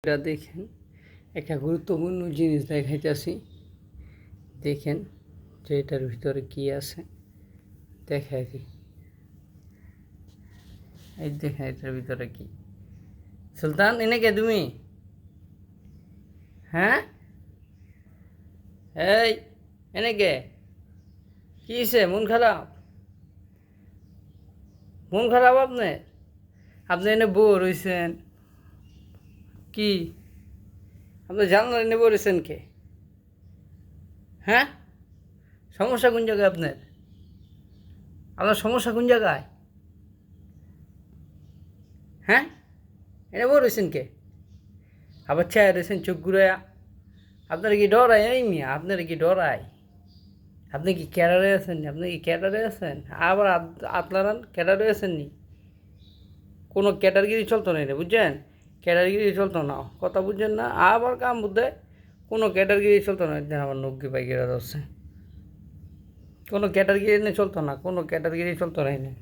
এটা দেখেন, একটা গুরুত্বপূর্ণ জিনিস দেখাইতেছি। দেখেন যে এটার ভিতরে কি আছে, দেখাই দিই। এই দেখেন এটার ভিতরে কি। সুলতান, এনে কে তুমি? হ্যাঁ, এই এনে কে? কি হয়েছে? মন খারাপ? মন খারাপ আপনার? আপনি এনে বউ রয়েছেন কি? আপনি জানলা এনে বউ রয়েছেন কে? হ্যাঁ, সমস্যা কোন জায়গায় আপনার? আপনার সমস্যা কোন জায়গায়? হ্যাঁ, এনে বউ রয়েছেন কে? আবার চায় রয়েছেন চোখ ঘুরাইয়া। আপনার কি ডরায়? এই মিয়া, আপনার কি ডরায়? আপনি কি ক্যাডারে আছেন? আপনি কি ক্যাডারে আছেন? আবার আপনারা ক্যাডারে আছেন নি? কোনো ক্যাটারগিরি চলতো না, এটা বুঝছেন? ক্যাটারগিরি চলতো না, কথা বুঝছেন না? আবার কাম বুঝতে কোনো ক্যাটারগিরি চলতো না। একদিন আমার নগ্গি পাইকিরা ধরছে। কোনো ক্যাটারগিরি চলতো না, কোনো ক্যাটারগিরি চলতো না এনে।